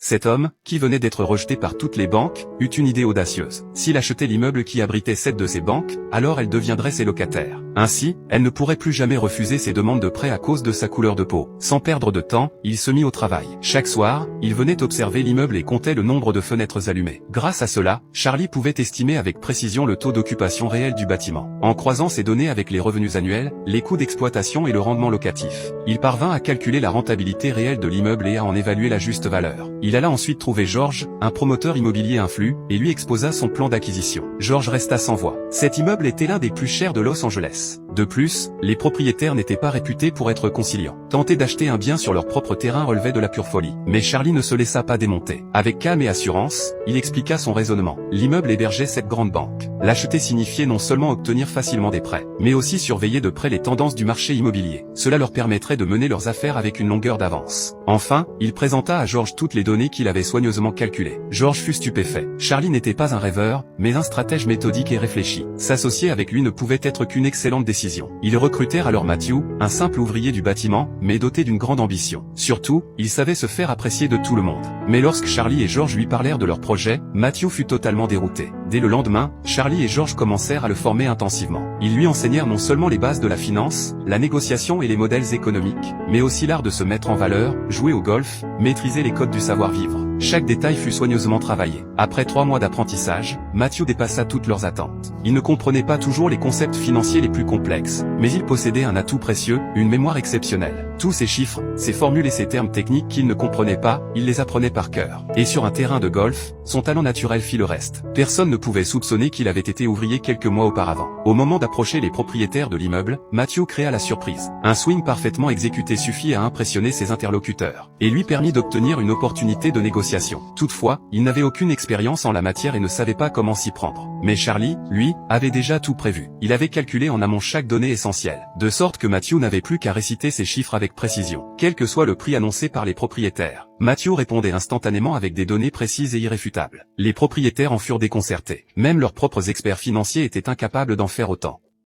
Cet homme, qui venait d'être rejeté par toutes les banques, eut une idée audacieuse. S'il achetait l'immeuble qui abritait 7 de ces banques, alors elle deviendrait ses locataires. Ainsi, elle ne pourrait plus jamais refuser ses demandes de prêt à cause de sa couleur de peau. Sans perdre de temps, il se mit au travail. Chaque soir, il venait observer l'immeuble et comptait le nombre de fenêtres allumées. Grâce à cela, Charlie pouvait estimer avec précision le taux d'occupation réel du bâtiment. En croisant ces données avec les revenus annuels, les coûts d'exploitation et le rendement locatif, il parvint à calculer la rentabilité réelle de l'immeuble et à en évaluer la juste valeur. Il alla ensuite trouver Georges, un promoteur immobilier influent, et lui exposa son plan d'acquisition. Georges resta sans voix. Cet immeuble était l'un des plus chers de Los Angeles. De plus, les propriétaires n'étaient pas réputés pour être conciliants. Tenter d'acheter un bien sur leur propre terrain relevait de la pure folie. Mais Charlie ne se laissa pas démonter. Avec calme et assurance, il expliqua son raisonnement. L'immeuble hébergeait cette grande banque. L'acheter signifiait non seulement obtenir facilement des prêts, mais aussi surveiller de près les tendances du marché immobilier. Cela leur permettrait de mener leurs affaires avec une longueur d'avance. Enfin, il présenta à Georges toutes les données qu'il avait soigneusement calculées. Georges fut stupéfait. Charlie n'était pas un rêveur, mais un stratège méthodique et réfléchi. S'associer avec lui ne pouvait être qu'une excellente décision. Ils recrutèrent alors Matthew, un simple ouvrier du bâtiment, mais doté d'une grande ambition. Surtout, il savait se faire apprécier de tout le monde. Mais lorsque Charlie et Georges lui parlèrent de leur projet, Matthew fut totalement dérouté. Dès le lendemain, Charlie et Georges commencèrent à le former intensivement. Ils lui enseignèrent non seulement les bases de la finance, la négociation et les modèles économiques, mais aussi l'art de se mettre en valeur, jouer au golf, maîtriser les codes du savoir-vivre. Chaque détail fut soigneusement travaillé. Après 3 mois d'apprentissage, Matthew dépassa toutes leurs attentes. Il ne comprenait pas toujours les concepts financiers les plus complexes, mais il possédait un atout précieux, une mémoire exceptionnelle. Tous ces chiffres, ces formules et ces termes techniques qu'il ne comprenait pas, il les apprenait par cœur. Et sur un terrain de golf, son talent naturel fit le reste. Personne ne pouvait soupçonner qu'il avait été ouvrier quelques mois auparavant. Au moment d'approcher les propriétaires de l'immeuble, Matthew créa la surprise. Un swing parfaitement exécuté suffit à impressionner ses interlocuteurs, et lui permit d'obtenir une opportunité de négociation. Toutefois, il n'avait aucune expérience en la matière et ne savait pas comment s'y prendre. Mais Charlie, lui, avait déjà tout prévu. Il avait calculé en amont chaque donnée essentielle, de sorte que Matthew n'avait plus qu'à réciter ses chiffres avec précision. Quel que soit le prix annoncé par les propriétaires, Matthew répondait instantanément avec des données précises et irréfutables. Les propriétaires en furent déconcertés. Même leurs propres experts financiers étaient incapables d'en faire autant.